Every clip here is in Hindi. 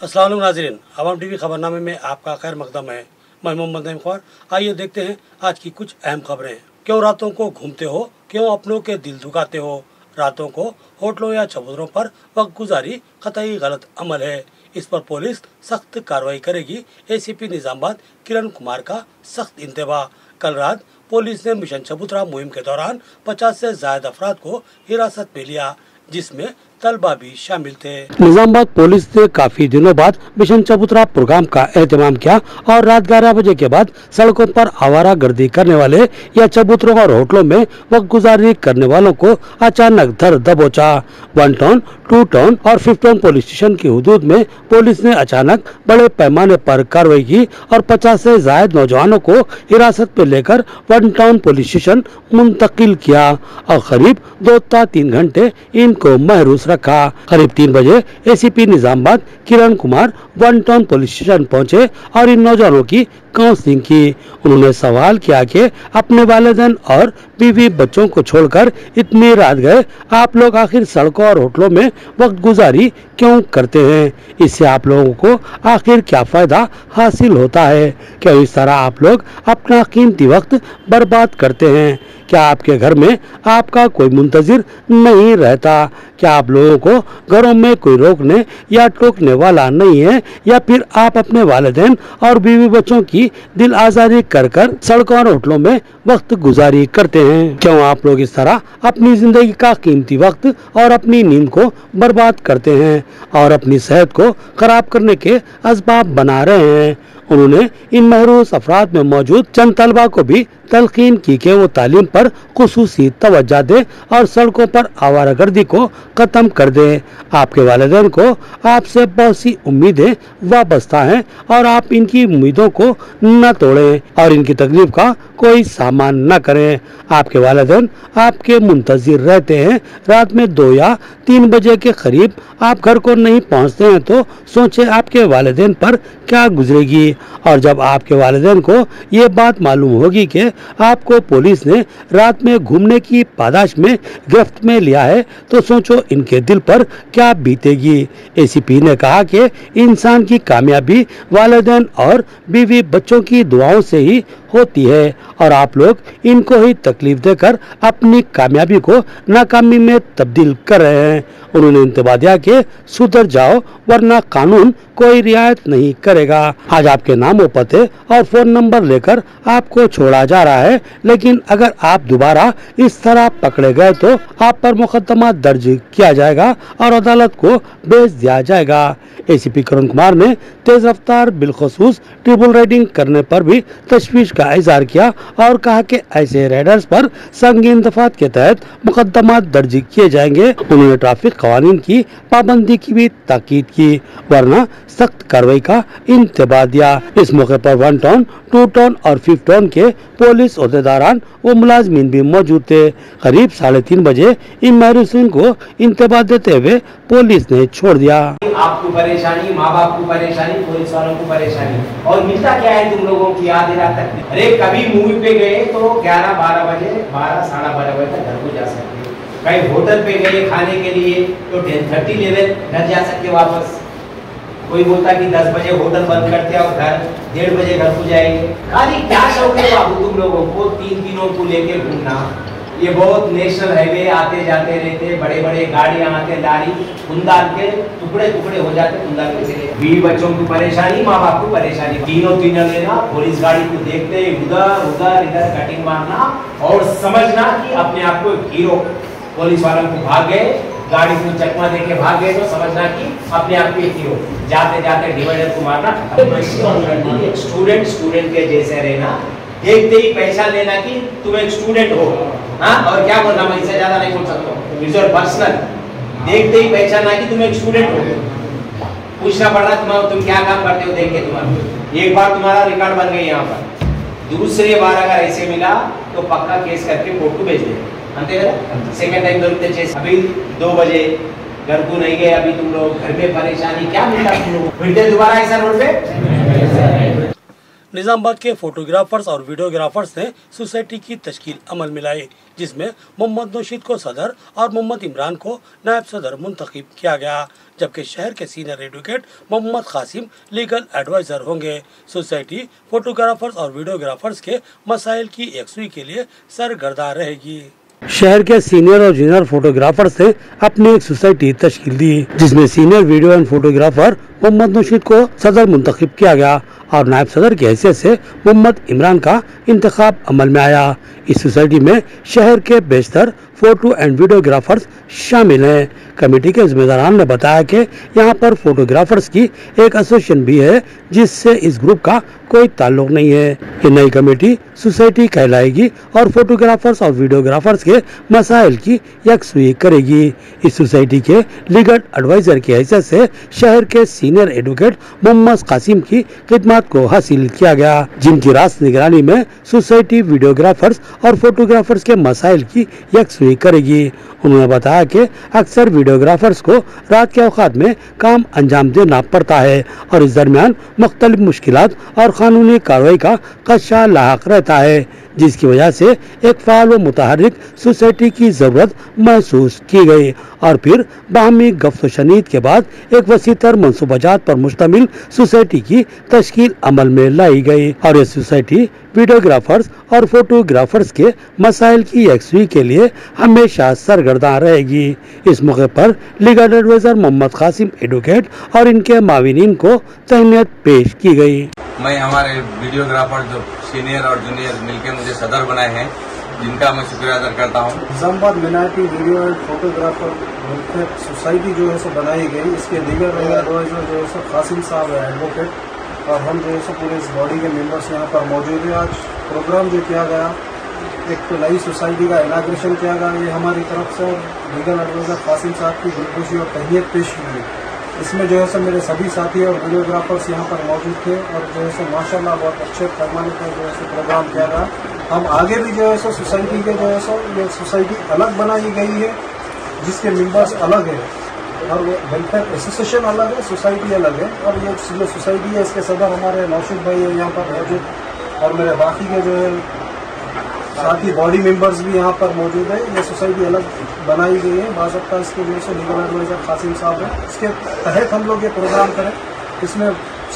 अस्सलाम वालेकुम नाज़रीन, आवाम टीवी खबरनामे में आपका खैर मकदम है। मैं मोहम्मद नईम ख्वार। आइए देखते हैं आज की कुछ अहम खबरें। क्यों रातों को घूमते हो, क्यों अपनों के दिल दुखाते हो। रातों को होटलों या चबूतरों पर वक्त गुजारी कतई गलत अमल है। इस पर पुलिस सख्त कार्रवाई करेगी। एसीपी निजामाबाद किरण कुमार का सख्त इंतबाह। कल रात पुलिस ने मिशन चबूतरा मुहिम के दौरान 50 से ज्यादा अफराद को हिरासत में लिया, जिसमें तलबा भी शामिल थे। निजामाबाद पुलिस ने काफी दिनों बाद मिशन चबूतरा प्रोग्राम का एहतमाम किया और रात 11 बजे के बाद सड़कों पर आवारा गर्दी करने वाले या चबूतरों और होटलों में वक्त गुजारी करने वालों को अचानक धर दबोचा। 1 टाउन, 2 टाउन और 5 टाउन पुलिस स्टेशन की हदूद में पुलिस ने अचानक बड़े पैमाने पर कार्रवाई की और 50 से ज्यादा नौजवानों को हिरासत में लेकर 1 टाउन पुलिस स्टेशन मुंतकिल किया और करीब 2-3 घंटे इनको महरूस रखा। करीब 3 बजे ACP Nizamabad Kiran Kumar 1 town police station पहुंचे और इन नौजवानों की काउंसलिंग की। उन्होंने सवाल किया कि अपने वालिदैन और बीवी बच्चों को छोड़कर इतनी रात गए आप लोग आखिर सड़कों और होटलों में वक्त गुजारी क्यों करते हैं। इससे आप लोगों को आखिर क्या फायदा हासिल होता है। क्या इस तरह आप लोग अपना कीमती वक्त बर्बाद करते हैं। क्या आपके घर में आपका कोई मुंतजिर नहीं रहता। क्या आप लोगों को घरों में कोई रोकने या टोकने वाला नहीं है, या फिर आप अपने वालिदैन और बीवी बच्चों की दिल आजारी कर कर सड़कों और होटलों में वक्त गुजारी करते हैं। क्यों आप लोग इस तरह अपनी जिंदगी का कीमती वक्त और अपनी नींद को बर्बाद करते हैं और अपनी सेहत को खराब करने के असबाब बना रहे हैं। उन्होंने इन महरूस अफराद में मौजूद चंद तलबा को भी तलकीन की कि वो तालीम पर खुसूसी तवज्जो दे और सड़कों पर आवारागर्दी को खत्म कर दे। आपके वालिदैन को आपसे बहुत सी उम्मीदें वाबस्ता हैं और आप इनकी उम्मीदों को न तोड़ें और इनकी तकलीफ का कोई सामान न करें। आपके वालिदैन आपके मुंतजिर रहते हैं। रात में 2 या 3 बजे के करीब आप घर को नहीं पहुंचते हैं तो सोचे आपके वालिदैन पर क्या गुजरेगी। और जब आपके वालिदैन को ये बात मालूम होगी कि आपको पुलिस ने रात में घूमने की पादाश में गिरफ्त में लिया है तो सोचो इनके दिल पर क्या बीतेगी। एसीपी ने कहा कि इंसान की कामयाबी वालिदैन और बीवी बच्चों की दुआओं से ही होती है और आप लोग इनको ही तकलीफ देकर अपनी कामयाबी को नाकामी में तब्दील कर रहे हैं। उन्होंने इंतबाह दिया कि सुधर जाओ वरना कानून कोई रियायत नहीं करेगा। आज आपके नाम व पते और फोन नंबर लेकर आपको छोड़ा जा रहा है, लेकिन अगर आप दोबारा इस तरह पकड़े गए तो आप पर मुकदमा दर्ज किया जाएगा और अदालत को भेज दिया जाएगा। एसीपी किरण कुमार ने तेज रफ्तार बिलखसूस ट्रिपल राइडिंग करने पर भी तशवीश का इजहार किया और कहा कि ऐसे राइडर्स पर संगीन दफात के तहत मुकदमा दर्ज किए जाएंगे। उन्होंने ट्रैफिक कवानीन की पाबंदी की भी ताकीद की, वरना सख्त कार्रवाई का इंतबाह दिया। इस मौके पर 1 टाउन, 2 टाउन और 5 टाउन के पुलिस ओहदेदारान व मुलाजमीन भी मौजूद थे। करीब 3:30 बजे इन महरूसीन को इंतबाह देते हुए पुलिस ने छोड़ दिया। आपको परेशानी, माँ बाप को परेशानी, पुलिस वालों को परेशानी, और मिलता क्या है तुम लोगों की आधी रात तक। अरे कभी मूवी पे गए तो 11-12 बजे, 12-12:30 बजे तक घर को जा सकते। कहीं होटल पे गए खाने के लिए तो 10:30-11 घर जा सकते वापस। कोई बोलता कि 10 बजे होटल बंद करते और घर 1:30 बजे घर को जाएंगे। खाली क्या शौक है बाबू तुम लोगों को 3 दिनों को लेके घूमना। ये बहुत नेशनल हाईवे आते जाते रहते, बड़े बड़े गाड़ियां आते, लारी कुंदाल के टुकड़े टुकड़े हो जाते, कुंदाल के चले। बीवी बच्चों की परेशानी, माँ बाप को परेशानी, तीनों लेना, पुलिस गाड़ी को देखते उधर उधर इधर कटिंग मारना और समझना कि अपने आप को हीरो। पुलिस वालों को भाग गए, गाड़ी को चकमा देके भाग गए तो समझना कि अपने आप के हीरो। जाते जाते डिवाइडर को मारना। स्टूडेंट के जैसे रहना, देखते ही पहचान लेना कि तुम एक स्टूडेंट हो। हाँ, और क्या बोलना, मैं इससे ज्यादा नहीं बोल सकता। पर्सनल देखते ही पहचानना कि तुम एक स्टूडेंट हो। पूछना पड़ रहा तुम क्या काम करते हो, देख के तुम्हारा एक बार तुम्हारा रिकॉर्ड बन गई यहाँ पर। दूसरी बार अगर ऐसे मिला तो पक्का केस करके कोर्ट को भेज दे। सेकेंड टाइम दौड़ते अभी 2 बजे घर को नहीं गए, अभी तुम लोग घर में परेशानी, क्या मिलता तुम लोग, फिर दोबारा ऐसा रोड पे। निजामाबाद के फोटोग्राफर्स और वीडियोग्राफर्स ने सोसाइटी की तश्कील अमल में लाई, जिसमें मोहम्मद नौशीद को सदर और मोहम्मद इमरान को नायब सदर मुंतखब किया गया, जबकि शहर के senior advocate Mohammad Qasim legal adviser होंगे। सोसाइटी फोटोग्राफर्स और वीडियोग्राफर्स के मसाइल की यकसुई के लिए सरगर्दा रहेगी। शहर के सीनियर और जूनियर फोटोग्राफर्स ने अपनी एक सोसाइटी तश्कील दी, जिसमें senior video and photographer Mohammad Naushid को सदर मुंतखब किया गया और नायब सदर की हैसियत से मोहम्मद इमरान का इंतखाब अमल में आया। इस सोसाइटी में शहर के बेशतर फोटो एंड वीडियोग्राफर्स शामिल हैं। कमेटी के जिम्मेदारान ने बताया कि यहाँ पर फोटोग्राफर्स की एक एसोसिएशन भी है, जिससे इस ग्रुप का कोई ताल्लुक नहीं है। ये नई कमेटी सोसाइटी कहलाएगी और फोटोग्राफर्स और वीडियोग्राफर्स के मसाइल की यकसुई करेगी। इस सोसाइटी के लीगल एडवाइजर की हैसियत से शहर के सीनियर एडवोकेट मोहम्मद कासिम की खिदमत को हासिल किया गया, जिनकी रास्त निगरानी में सोसाइटी वीडियोग्राफर्स और फोटोग्राफर्स के मसाइल की यकसुई करेगी। उन्होंने बताया कि अक्सर वीडियोग्राफर्स को रात के औकात में काम अंजाम देना पड़ता है और इस दरमियान मुख्तलिफ मुश्किलात और कानूनी कार्रवाई का खदशा लाहक रहता है, जिसकी वजह से एक फाल व मुतहर्रिक सोसाइटी की जरूरत महसूस की गई और फिर बाहमी गफ्त शनीद के बाद एक वसीतर मंसूबाजात पर मुश्तमिल सोसाइटी की तश्कील अमल में लाई गई और ये सोसाइटी वीडियोग्राफर्स और फोटोग्राफर्स के मसाइल की यकसुई के लिए हमेशा सरगर्दा रहेगी। इस मौके पर legal adviser Mohammad Qasim advocate और इनके माविनीन को तहनीत पेश की गई। मैं हमारे वीडियोग्राफर जो सीनियर और जूनियर मिलकर मुझे सदर बनाए हैं, जिनका मैं शुक्रिया अदा करता हूँ। Nizamabad Minati video and photographer society जो है सो बनाई गई, इसके लीगल एडवाइजर जो है सो कासिम साहब है एडवोकेट, और हम जो है सो पूरे इस बॉडी के मेंबर्स यहाँ पर मौजूद हैं। आज प्रोग्राम जो किया गया, एक तो नई सोसाइटी का इनाग्रेशन किया गया, ये हमारी तरफ से लीगल एडवाइजर कासिम साहब की दिलखुशी और तहनीत पेश की गई। इसमें जो है सो मेरे सभी साथी और वीडियोग्राफर्स यहाँ पर मौजूद थे और जो है सो माशाल्लाह बहुत अच्छे पैमाने पर जो है सो प्रोग्राम किया गया। हम आगे भी जो है सो सोसाइटी के जो है सो ये सोसाइटी अलग बनाई गई है, जिसके मेंबर्स अलग है और वो वेलफेयर एसोसिएशन अलग है, सोसाइटी अलग है। और ये जो सोसाइटी है, इसके सदर हमारे नौशीद भाई है यहाँ पर मौजूद और मेरे बाकी के जो है साथ ही बॉडी मेंबर्स भी यहाँ पर मौजूद है। ये सोसाइटी अलग बनाई गई है, बाज़ाब्ता इसके जो है लीगल एडवाइजर कासिम साहब है। इसके तहत हम लोग ये प्रोग्राम करें, इसमें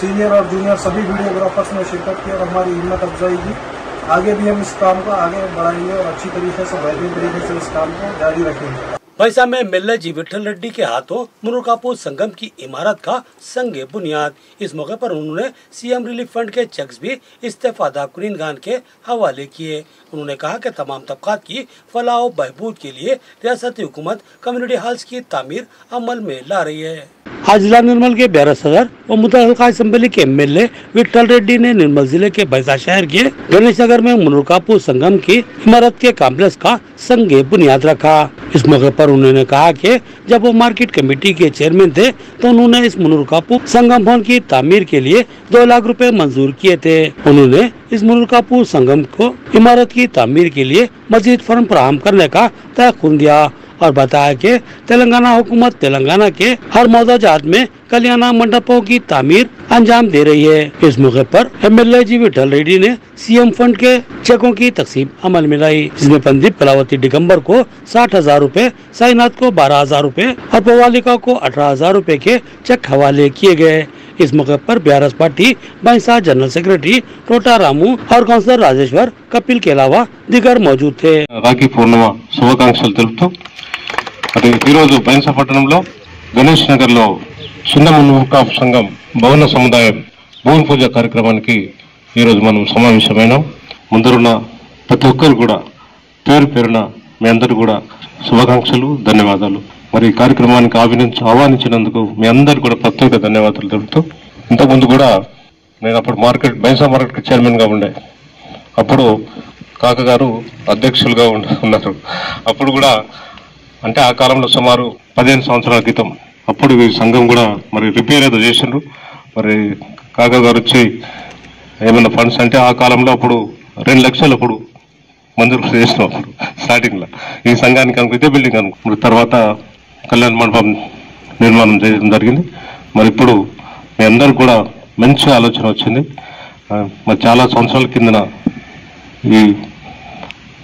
सीनियर और जूनियर सभी वीडियोग्राफर्स ने शिरकत की और हमारी हिम्मत अफजाई की। आगे भी हम इस काम को आगे बढ़ाएंगे और अच्छी तरीके से बेहतरीन तरीके से इस काम को जारी रखेंगे। वैसा में मेल्ला जी विठल रेड्डी के हाथों मुनुकापुर संगम की इमारत का संगे बुनियाद। इस मौके पर उन्होंने सीएम रिलीफ फंड के चेक्स भी इस्तेफादा कुनिनगान के हवाले किए। उन्होंने कहा कि तमाम तबकात की फलाह व बहबूद के लिए रियासती हुकूमत कम्युनिटी हॉल्स की तामीर अमल में ला रही है। आज जिला निर्मल के ब्यारा सदर और मुतहलका असेंबली के एमएलए विठल रेड्डी ने निर्मल जिले के बैसा शहर के गणेश नगर में मुनुकापुर संगम की इमारत के कॉम्प्लेक्स का संगे बुनियाद रखा। इस मौके पर उन्होंने कहा कि जब वो मार्केट कमेटी के चेयरमैन थे तो उन्होंने इस मुनुकापुर संगम भवन की तामीर के लिए 2 लाख रुपए मंजूर किए थे। उन्होंने इस मुनुकापुर संगम को इमारत की तामीर के लिए मजीद फंड फराहम करने का तयख्खुन दिया और बताया कि तेलंगाना हुकूमत तेलंगाना के हर मौजाजात में कल्याणा मंडपों की तामीर अंजाम दे रही है। इस मौके पर एमएलए जी विठल रेड्डी ने सीएम फंड के चेकों की तकसीम अमल में लाई, जिसमें पंदीप कलावती दिगंबर को 60,000 रूपए, साईनाथ को 12,000 रूपए और पवालिका को 18,000 रूपए के चेक हवाले किए गए। इस मौके पर बीआरएस पार्टी बैसा जनरल सेक्रेटरी टोटा रामू और काउंसलर राजेश्वर कपिल के अलावा दिगर मौजूद थे। రాఖీ పూర్ణిమ శుభాకాంక్షలు తెలుపుతూ మరి ఈరోజు బైన్సా పట్టణంలో గణేష్ నగర్లో చిన్న మునుకాపు సంఘం భవన సముదాయం భూమి పూజ కార్యక్రమానికి ఈరోజు మనం సమావేశమైనాం. ముందరున్న ప్రతి ఒక్కరు కూడా పేరు పేరున మీ అందరూ కూడా శుభాకాంక్షలు, ధన్యవాదాలు. మరి ఈ కార్యక్రమానికి ఆహ్వానించినందుకు మీ అందరు కూడా ప్రత్యేక ధన్యవాదాలు తెలుపుతూ, ఇంతకుముందు కూడా నేను అప్పుడు బైన్సా మార్కెట్ చైర్మన్ గా ఉండే, అప్పుడు కాక గారు అధ్యక్షులుగా ఉన్నారు. అప్పుడు కూడా అంటే ఆ కాలంలో సుమారు 15 సంవత్సరాల క్రితం అప్పుడు ఈ సంఘం కూడా మరి రిపేర్ ఏదో చేసిండ్రు. మరి కాక గారు వచ్చి ఏమైనా ఫండ్స్ అంటే ఆ కాలంలో అప్పుడు 2 లక్షలు అప్పుడు మంజూరు చేసినాం అప్పుడు స్టార్టింగ్ లో ఈ సంఘానికి అనుకో ఇదే బిల్డింగ్ అనుకో. మరి తర్వాత కళ్యాణ మండపం నిర్మాణం చేయడం జరిగింది. మరి ఇప్పుడు మీ అందరు కూడా మంచి ఆలోచన వచ్చింది. మరి చాలా సంవత్సరాల కిందన ఈ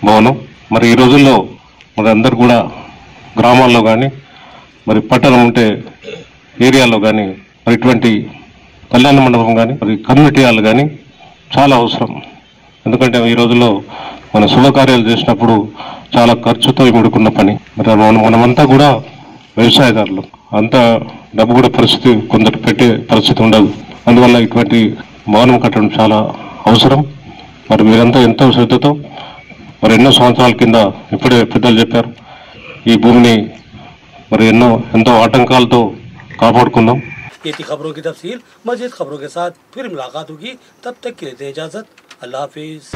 భవనం. మరి ఈ రోజుల్లో మరి అందరు కూడా గ్రామాల్లో కానీ మరి పట్టణం ఉంటే ఏరియాలో కానీ మరి ఇటువంటి కళ్యాణ మండపం కానీ మరి కమ్యూనిటీ హాల్ కానీ చాలా అవసరం. ఎందుకంటే ఈ రోజుల్లో మన శుభకార్యాలు చేసినప్పుడు చాలా ఖర్చుతో ముడుకున్న పని. మరి మనమంతా కూడా వ్యవసాయదారులు, అంత డబ్బు కూడా పరిస్థితి కొందరు పెట్టే పరిస్థితి ఉండదు. అందువల్ల ఇటువంటి భవనం కట్టడం చాలా అవసరం. మరి మీరంతా ఎంతో శ్రద్ధతో మరి ఎన్నో సంవత్సరాల కింద ఇప్పుడే పెద్దలు చెప్పారు, ఈ భూమిని మరి ఎంతో ఆటంకాలతో కాపాడుకుందాం. ये थी खबरों की तफसील। मज़ीद खबरों के साथ फिर मुलाकात होगी, तब तक के लिए इजाज़त। अल्लाह हाफिज़।